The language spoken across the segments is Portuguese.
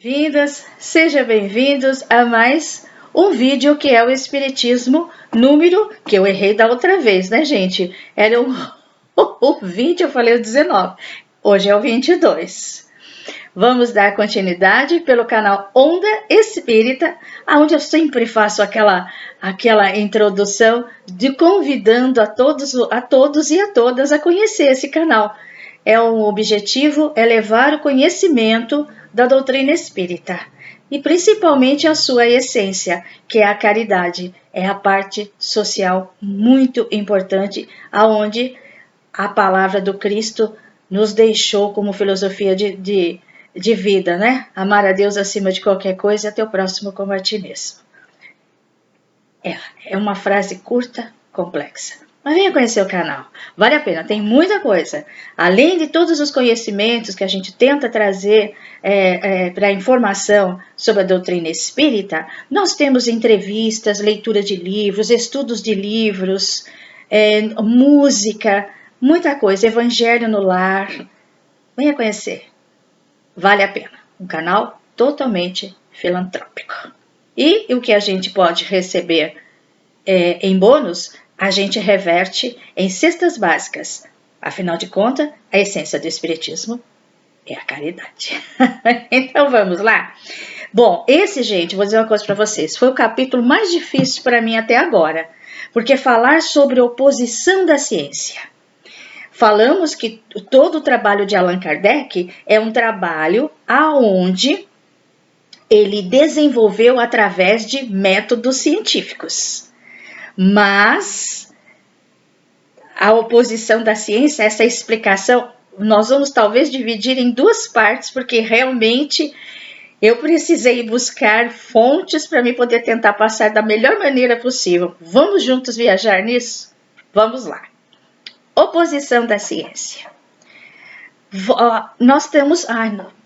Bem-vindas, sejam bem-vindos a mais um vídeo que é o Espiritismo número, que eu errei da outra vez, né, gente? Era o 20, eu falei o 19, hoje é o 22. Vamos dar continuidade pelo canal Onda Espírita, onde eu sempre faço aquela introdução de convidando a todos e a todas a conhecer esse canal. O objetivo é levar o conhecimento da doutrina espírita e principalmente a sua essência, que é a caridade, é a parte social muito importante, aonde a palavra do Cristo nos deixou como filosofia de vida, né? Amar a Deus acima de qualquer coisa e até o próximo como a ti mesmo. É uma frase curta, complexa. Mas venha conhecer o canal, vale a pena, tem muita coisa. Além de todos os conhecimentos que a gente tenta trazer para a informação sobre a doutrina espírita, nós temos entrevistas, leitura de livros, estudos de livros, música, muita coisa, evangelho no lar. Venha conhecer, vale a pena. Um canal totalmente filantrópico. E o que a gente pode receber em bônus, a gente reverte em cestas básicas. Afinal de contas, a essência do Espiritismo é a caridade. Então vamos lá? Bom, gente, vou dizer uma coisa para vocês, foi o capítulo mais difícil para mim até agora, porque falar sobre oposição da ciência. Falamos que todo o trabalho de Allan Kardec é um trabalho aonde ele desenvolveu através de métodos científicos. Mas a oposição da ciência, essa explicação, nós vamos talvez dividir em duas partes, porque realmente eu precisei buscar fontes para me poder tentar passar da melhor maneira possível. Vamos juntos viajar nisso? Vamos lá. Oposição da ciência. Nós temos,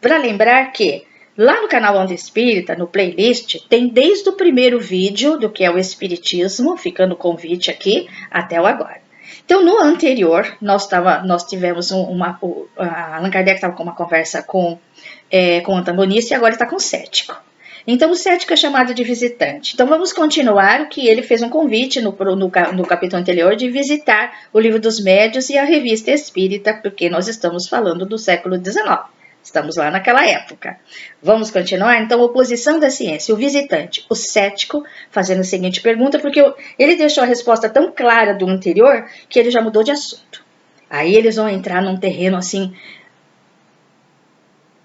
para lembrar que lá no canal Onda Espírita, no playlist, tem desde o primeiro vídeo do que é o Espiritismo, ficando o convite aqui, até o agora. Então, no anterior, nós tivemos Allan Kardec estava com uma conversa com o antagonista e agora está com o cético. Então, o cético é chamado de visitante. Então, vamos continuar o que ele fez um convite no capítulo anterior de visitar o Livro dos Médiuns e a Revista Espírita, porque nós estamos falando do século XIX. Estamos lá naquela época. Vamos continuar? Então, oposição da ciência. O visitante, o cético, fazendo a seguinte pergunta, porque ele deixou a resposta tão clara do anterior que ele já mudou de assunto. Aí eles vão entrar num terreno assim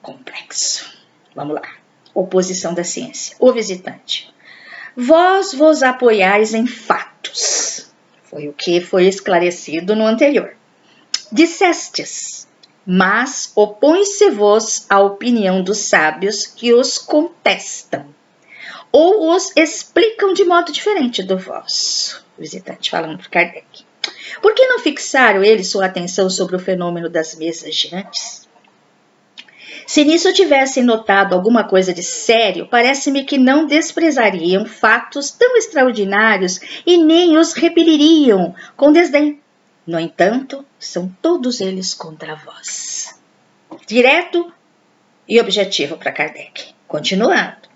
complexo. Vamos lá. Oposição da ciência. O visitante. Vós vos apoiais em fatos. Foi o que foi esclarecido no anterior. Dissestes. Mas opõe-se-vos à opinião dos sábios que os contestam, ou os explicam de modo diferente do vosso. O visitante falando para Kardec. Por que não fixaram eles sua atenção sobre o fenômeno das mesas girantes? Se nisso tivessem notado alguma coisa de sério, parece-me que não desprezariam fatos tão extraordinários e nem os repeliriam com desdém. No entanto, são todos eles contra vós. Direto e objetivo para Kardec. Continuando.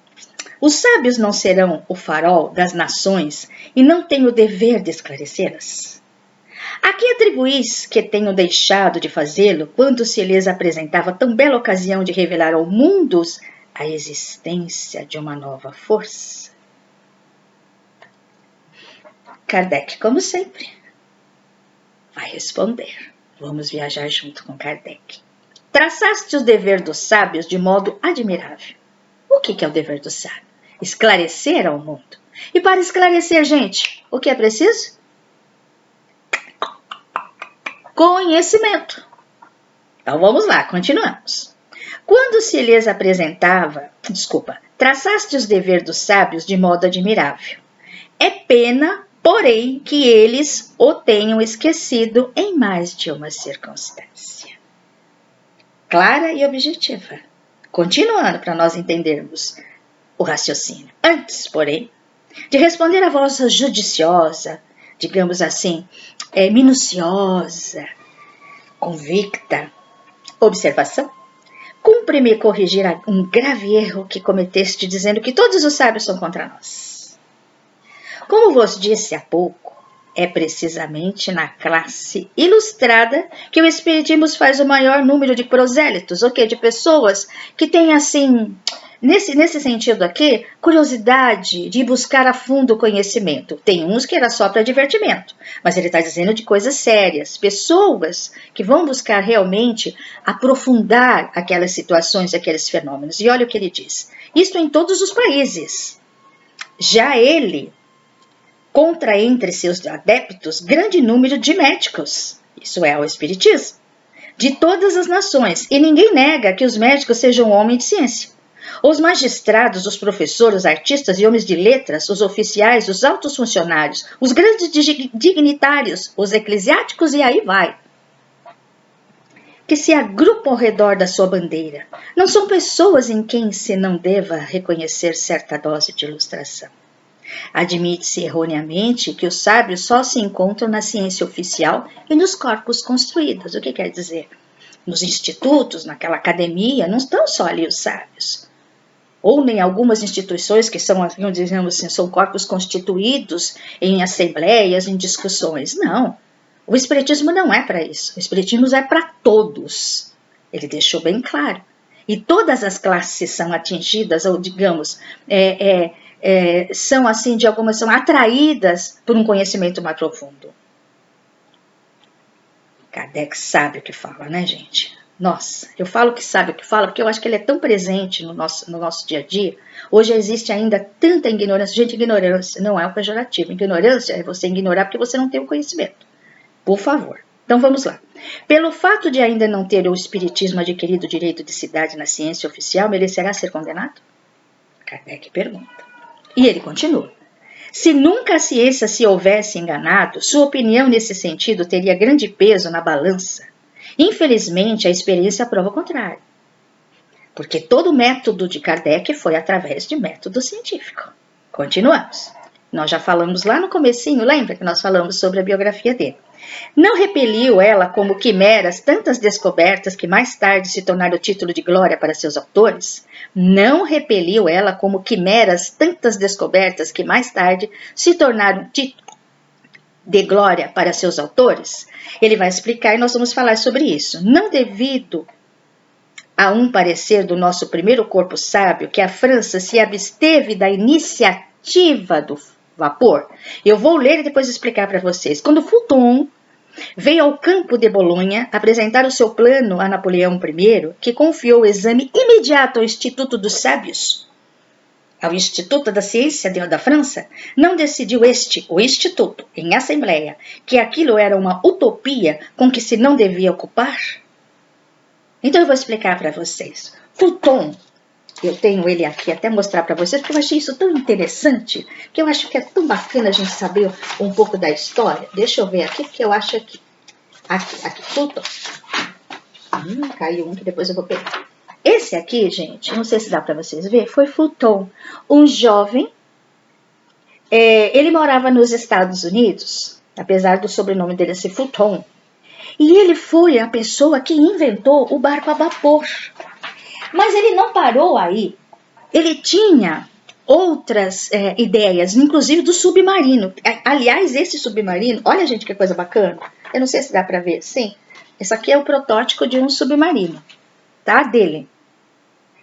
Os sábios não serão o farol das nações e não têm o dever de esclarecê-las? A que atribuís que tenham deixado de fazê-lo quando se lhes apresentava tão bela ocasião de revelar ao mundo a existência de uma nova força? Kardec, como sempre, vai responder. Vamos viajar junto com Kardec. Traçaste o dever dos sábios de modo admirável. O que é o dever do sábio? Esclarecer ao mundo. E para esclarecer, gente, o que é preciso? Conhecimento. Então vamos lá, continuamos. Quando se lhes apresentava, traçaste os deveres dos sábios de modo admirável. É pena, porém, que eles o tenham esquecido em mais de uma circunstância. Clara e objetiva. Continuando para nós entendermos o raciocínio. Antes, porém, de responder a vossa judiciosa, digamos assim, minuciosa, convicta observação, cumpre-me corrigir um grave erro que cometeste, dizendo que todos os sábios são contra nós. Como vos disse há pouco, é precisamente na classe ilustrada que o Espiritismo faz o maior número de prosélitos, ou de pessoas que têm, assim, nesse sentido aqui, curiosidade de buscar a fundo o conhecimento. Tem uns que era só para divertimento, mas ele está dizendo de coisas sérias. Pessoas que vão buscar realmente aprofundar aquelas situações, aqueles fenômenos. E olha o que ele diz. Isto em todos os países. Já ele contra entre seus adeptos grande número de médicos, isso é o Espiritismo, de todas as nações, e ninguém nega que os médicos sejam homens de ciência. Os magistrados, os professores, os artistas e homens de letras, os oficiais, os altos funcionários, os grandes dignitários, os eclesiásticos e aí vai, que se agrupam ao redor da sua bandeira, não são pessoas em quem se não deva reconhecer certa dose de ilustração. Admite-se erroneamente que os sábios só se encontram na ciência oficial e nos corpos construídos. O que quer dizer? Nos institutos, naquela academia, não estão só ali os sábios. Ou em algumas instituições que são, digamos assim, são corpos constituídos em assembleias, em discussões. Não. O Espiritismo não é para isso. O Espiritismo é para todos. Ele deixou bem claro. E todas as classes são atingidas, ou digamos, são assim, de algumas são atraídas por um conhecimento mais profundo. Kardec sabe o que fala, né, gente? Nossa, eu falo que sabe o que fala, porque eu acho que ele é tão presente no nosso dia a dia. Hoje existe ainda tanta ignorância. Gente, ignorância não é um pejorativo. Ignorância é você ignorar porque você não tem o conhecimento. Por favor. Então vamos lá. Pelo fato de ainda não ter o Espiritismo adquirido o direito de cidade na ciência oficial, merecerá ser condenado? Kardec pergunta. E ele continua. Se nunca a ciência se houvesse enganado, sua opinião nesse sentido teria grande peso na balança. Infelizmente, a experiência prova o contrário. Porque todo o método de Kardec foi através de método científico. Continuamos. Nós já falamos lá no comecinho, lembra que nós falamos sobre a biografia dele. Não repeliu ela como quimeras tantas descobertas que mais tarde se tornaram título de glória para seus autores? Não repeliu ela como quimeras tantas descobertas que mais tarde se tornaram título de glória para seus autores? Ele vai explicar e nós vamos falar sobre isso. Não devido a um parecer do nosso primeiro corpo sábio que a França se absteve da iniciativa do vapor. Eu vou ler e depois explicar para vocês. Quando Fulton veio ao campo de Bolonha apresentar o seu plano a Napoleão I, que confiou o exame imediato ao Instituto dos Sábios, ao Instituto da Ciência da França, não decidiu o Instituto, em assembleia, que aquilo era uma utopia com que se não devia ocupar? Então eu vou explicar para vocês. Fulton, eu tenho ele aqui até mostrar para vocês, porque eu achei isso tão interessante, que eu acho que é tão bacana a gente saber um pouco da história. Deixa eu ver aqui, porque eu acho que... Aqui, Fulton. Caiu um que depois eu vou pegar. Esse aqui, gente, não sei se dá para vocês verem, foi Fulton, um jovem. Ele morava nos Estados Unidos, apesar do sobrenome dele ser Fulton. E ele foi a pessoa que inventou o barco a vapor. Mas ele não parou aí. Ele tinha outras ideias, inclusive do submarino. Aliás, esse submarino, olha, gente, que coisa bacana. Eu não sei se dá para ver. Sim, esse aqui é o protótipo de um submarino, tá? Dele.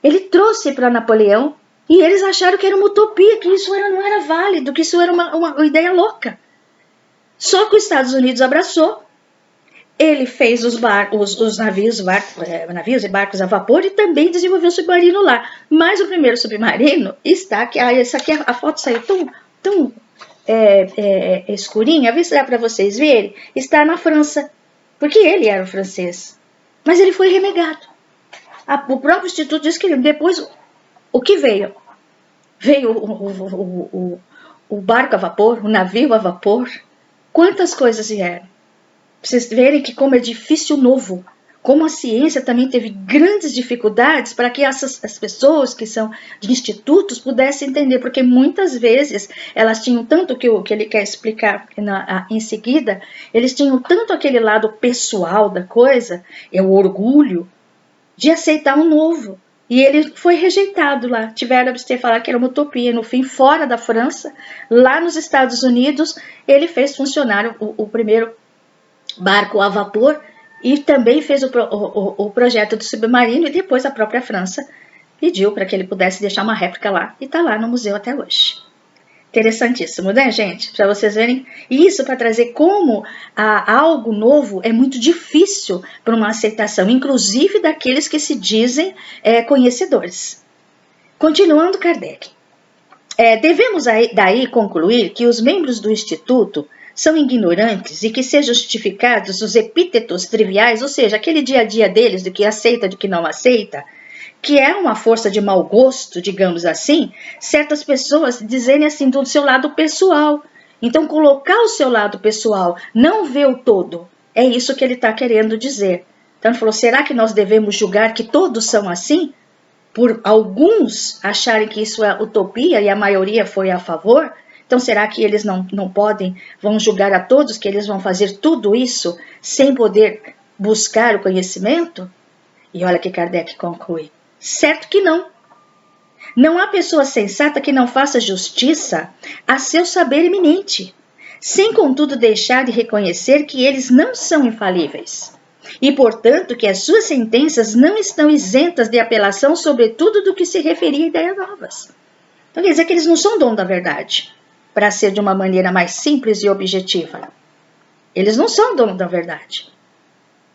Ele trouxe para Napoleão e eles acharam que era uma utopia, que isso não era válido, que isso era uma ideia louca. Só que os Estados Unidos abraçou. Ele fez os navios e barcos a vapor e também desenvolveu o submarino lá. Mas o primeiro submarino está aqui. Essa aqui, a foto saiu tão escurinha. Vê se dá para vocês verem. Está na França, porque ele era um francês. Mas ele foi renegado. O próprio Instituto disse que depois, o que veio? Veio o barco a vapor, o navio a vapor. Quantas coisas vieram? Pra vocês verem que como é difícil o novo. Como a ciência também teve grandes dificuldades para que as pessoas que são de institutos pudessem entender. Porque muitas vezes elas tinham tanto que ele quer explicar em seguida, eles tinham tanto aquele lado pessoal da coisa, o orgulho, de aceitar um novo. E ele foi rejeitado lá. Tiveram que falar que era uma utopia. No fim, fora da França, lá nos Estados Unidos, ele fez funcionar o primeiro barco a vapor e também fez o projeto do submarino, e depois a própria França pediu para que ele pudesse deixar uma réplica lá, e está lá no museu até hoje. Interessantíssimo, né, gente? Para vocês verem isso, para trazer como algo novo é muito difícil para uma aceitação, inclusive daqueles que se dizem conhecedores. Continuando, Kardec. Devemos daí concluir que os membros do Instituto são ignorantes e que sejam justificados os epítetos triviais, ou seja, aquele dia a dia deles, do que aceita, do que não aceita, que é uma força de mau gosto, digamos assim, certas pessoas dizerem assim do seu lado pessoal. Então, colocar o seu lado pessoal, não ver o todo, é isso que ele está querendo dizer. Então, ele falou, será que nós devemos julgar que todos são assim? Por alguns acharem que isso é utopia e a maioria foi a favor? Então, será que eles não vão julgar a todos que eles vão fazer tudo isso sem poder buscar o conhecimento? E olha que Kardec conclui. Certo que não. Não há pessoa sensata que não faça justiça a seu saber eminente, sem contudo deixar de reconhecer que eles não são infalíveis, e portanto que as suas sentenças não estão isentas de apelação, sobretudo do que se referia a ideias novas. Então quer dizer que eles não são dono da verdade, para ser de uma maneira mais simples e objetiva. Eles não são dono da verdade,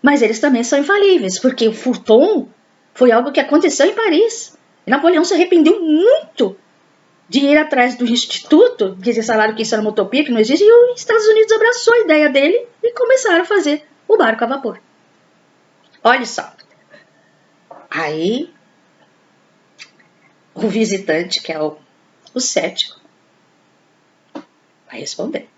mas eles também são infalíveis, porque o Fulton foi algo que aconteceu em Paris. E Napoleão se arrependeu muito de ir atrás do Instituto, que eles falaram que isso era uma utopia, que não existe, e os Estados Unidos abraçou a ideia dele e começaram a fazer o barco a vapor. Olha só. Aí, o visitante, que é o cético, vai responder.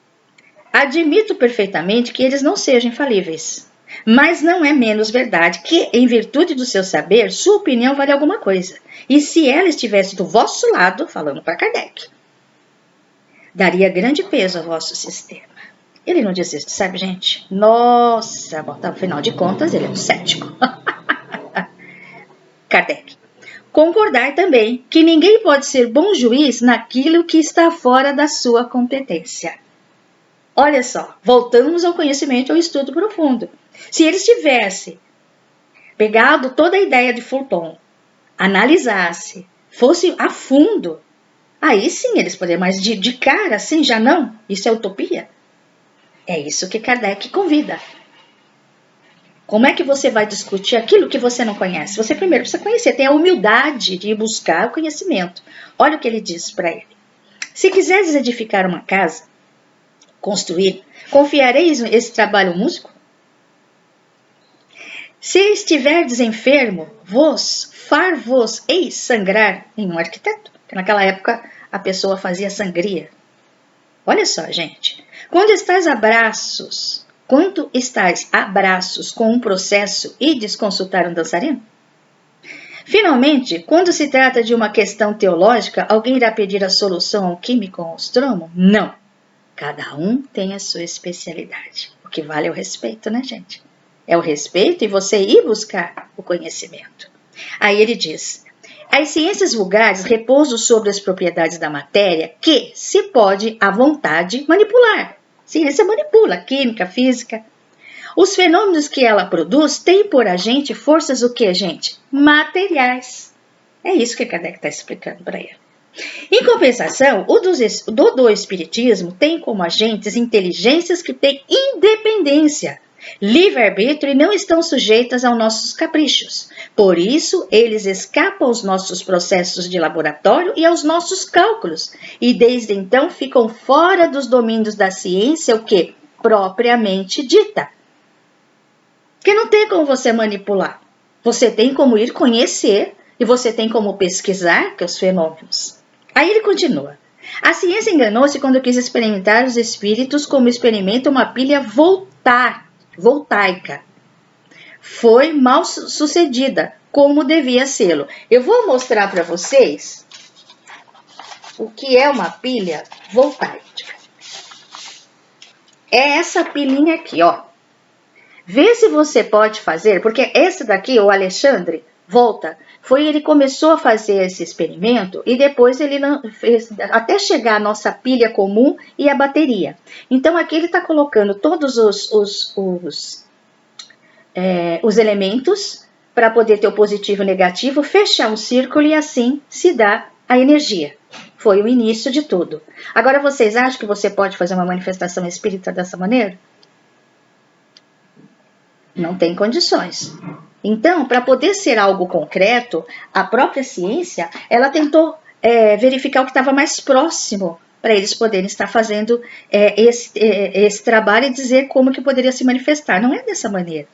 Admito perfeitamente que eles não sejam infalíveis, mas não é menos verdade que, em virtude do seu saber, sua opinião vale alguma coisa. E se ela estivesse do vosso lado, falando para Kardec, daria grande peso ao vosso sistema. Ele não diz isso, sabe, gente? Nossa, afinal de contas, ele é um cético. Kardec. Concordar também que ninguém pode ser bom juiz naquilo que está fora da sua competência. Olha só, voltamos ao conhecimento, ao estudo profundo. Se eles tivessem pegado toda a ideia de Fulton, analisasse, fosse a fundo, aí sim eles poderiam, mas de cara assim já não, isso é utopia. É isso que Kardec convida. Como é que você vai discutir aquilo que você não conhece? Você primeiro precisa conhecer, tem a humildade de ir buscar o conhecimento. Olha o que ele diz para ele. Se quiseres edificar uma casa, construir, confiareis esse trabalho ao músico? Se estiverdes enfermo, far-vos-eis sangrar em um arquiteto? Porque naquela época a pessoa fazia sangria. Olha só, gente. Quando estás a braços com um processo, ides consultar um dançarino? Finalmente, quando se trata de uma questão teológica, alguém irá pedir a solução ao químico ou ao astrônomo? Não. Cada um tem a sua especialidade. O que vale é o respeito, né, gente? É o respeito e você ir buscar o conhecimento. Aí ele diz, as ciências vulgares repousam sobre as propriedades da matéria que se pode, à vontade, manipular. Ciência manipula, química, física. Os fenômenos que ela produz têm por agente forças o que, gente? Materiais. É isso que Kardec está explicando para ele. Em compensação, o do espiritismo tem como agentes inteligências que têm independência, livre-arbítrio e não estão sujeitas aos nossos caprichos. Por isso, eles escapam aos nossos processos de laboratório e aos nossos cálculos, e desde então ficam fora dos domínios da ciência, o que propriamente dita. Porque não tem como você manipular. Você tem como ir conhecer e você tem como pesquisar que os fenômenos. Aí ele continua. A ciência enganou-se quando quis experimentar os espíritos como experimenta uma pilha voltaica. Foi mal sucedida, como devia ser. Eu vou mostrar para vocês o que é uma pilha voltaica. É essa pilinha aqui, ó. Vê se você pode fazer, porque esse daqui, o Alexandre, volta. Ele começou a fazer esse experimento e depois ele fez até chegar a nossa pilha comum e a bateria. Então aqui ele está colocando todos os elementos para poder ter o positivo e o negativo, fechar um círculo e assim se dá a energia. Foi o início de tudo. Agora vocês acham que você pode fazer uma manifestação espírita dessa maneira? Não tem condições. Então, para poder ser algo concreto, a própria ciência, ela tentou verificar o que estava mais próximo para eles poderem estar fazendo esse trabalho e dizer como que poderia se manifestar. Não é dessa maneira.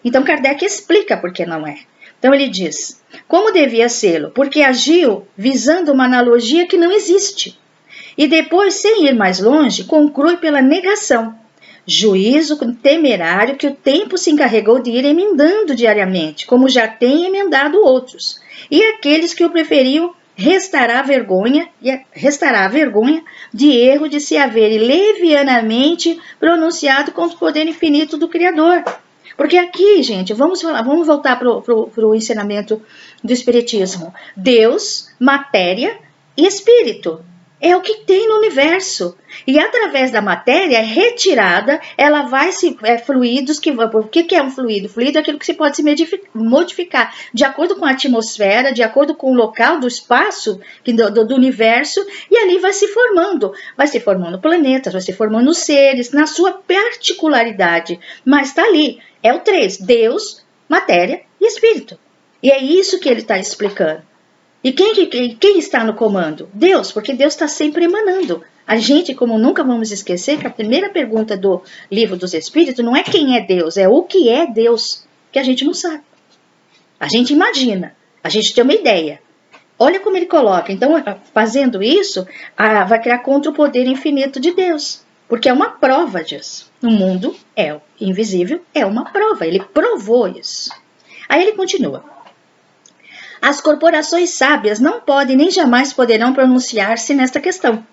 Então, Kardec explica por que não é. Então, ele diz, como devia sê-lo? Porque agiu visando uma analogia que não existe. E depois, sem ir mais longe, conclui pela negação. Juízo temerário que o tempo se encarregou de ir emendando diariamente, como já tem emendado outros. E aqueles que o preferiam restará a vergonha de erro de se haver levianamente pronunciado contra o poder infinito do Criador. Porque aqui, gente, vamos voltar para o ensinamento do Espiritismo. Deus, matéria e espírito. É o que tem no universo. E através da matéria retirada, ela vai se... fluidos que... O que é um fluido? Fluido é aquilo que se pode se modificar de acordo com a atmosfera, de acordo com o local do espaço do universo, e ali vai se formando. Vai se formando planetas, vai se formando seres, na sua particularidade. Mas está ali. É o 3. Deus, matéria e espírito. E é isso que ele está explicando. E quem está no comando? Deus, porque Deus está sempre emanando. A gente, como nunca vamos esquecer, que a primeira pergunta do Livro dos Espíritos não é quem é Deus, é o que é Deus, que a gente não sabe. A gente imagina, a gente tem uma ideia. Olha como ele coloca. Então, fazendo isso, vai criar contra o poder infinito de Deus. Porque é uma prova disso. No mundo é invisível, é uma prova. Ele provou isso. Aí ele continua. As corporações sábias não podem nem jamais poderão pronunciar-se nesta questão.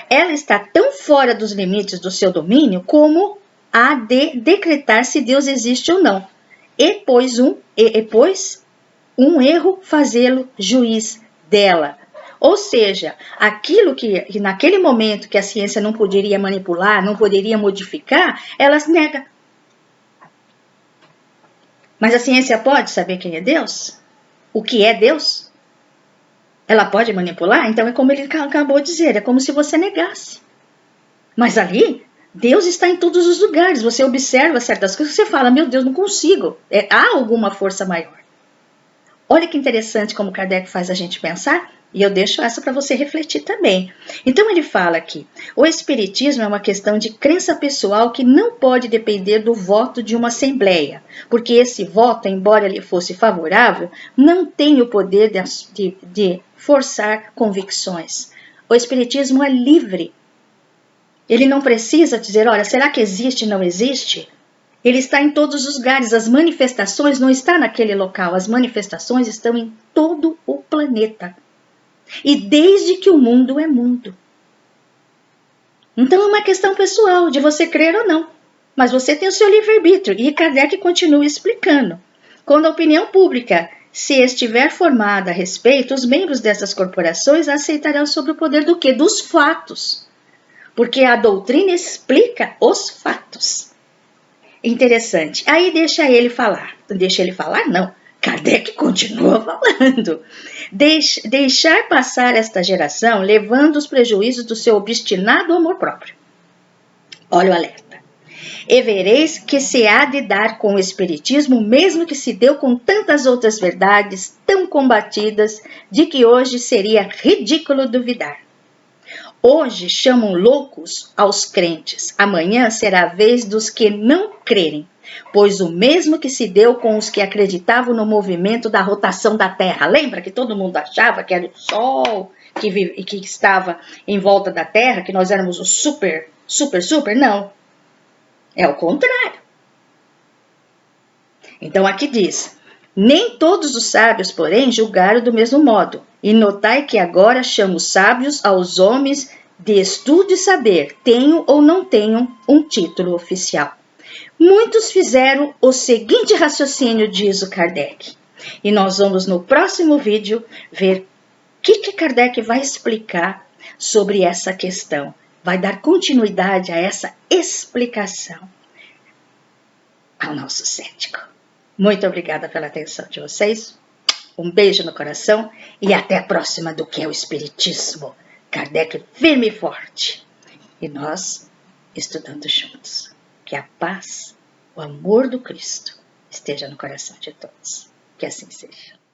Ela está tão fora dos limites do seu domínio como a de decretar se Deus existe ou não. E pois um erro fazê-lo juiz dela. Ou seja, aquilo que naquele momento que a ciência não poderia manipular, não poderia modificar, ela se nega. Mas a ciência pode saber quem é Deus? O que é Deus? Ela pode manipular? Então é como ele acabou de dizer, é como se você negasse. Mas ali, Deus está em todos os lugares. Você observa certas coisas e você fala, meu Deus, não consigo. Há alguma força maior. Olha que interessante como Kardec faz a gente pensar. E eu deixo essa para você refletir também. Então ele fala aqui, o espiritismo é uma questão de crença pessoal que não pode depender do voto de uma assembleia, porque esse voto, embora lhe fosse favorável, não tem o poder de forçar convicções. O espiritismo é livre. Ele não precisa dizer, olha, será que existe ou não existe? Ele está em todos os lugares, as manifestações não estão naquele local, as manifestações estão em todo o planeta. E desde que o mundo é mundo. Então é uma questão pessoal, de você crer ou não. Mas você tem o seu livre-arbítrio. E Kardec continua explicando. Quando a opinião pública se estiver formada a respeito, os membros dessas corporações aceitarão sobre o poder do quê? Dos fatos. Porque a doutrina explica os fatos. Interessante. Aí deixa ele falar. Deixa ele falar? Não. Kardec continua falando. Deixar passar esta geração levando os prejuízos do seu obstinado amor próprio. Olha o alerta. E vereis que se há de dar com o espiritismo, mesmo que se deu com tantas outras verdades tão combatidas, de que hoje seria ridículo duvidar. Hoje chamam loucos aos crentes, amanhã será a vez dos que não crerem. Pois o mesmo que se deu com os que acreditavam no movimento da rotação da Terra. Lembra que todo mundo achava que era o Sol que estava em volta da Terra, que nós éramos o super? Não. É o contrário. Então aqui diz, nem todos os sábios, porém, julgaram do mesmo modo. E notai que agora chamo sábios aos homens de estudo e saber, tenham ou não tenham um título oficial. Muitos fizeram o seguinte raciocínio, diz o Kardec. E nós vamos no próximo vídeo ver o que Kardec vai explicar sobre essa questão. Vai dar continuidade a essa explicação ao nosso cético. Muito obrigada pela atenção de vocês. Um beijo no coração e até a próxima do que é o Espiritismo. Kardec firme e forte. E nós estudando juntos. Que a paz, o amor do Cristo esteja no coração de todos. Que assim seja.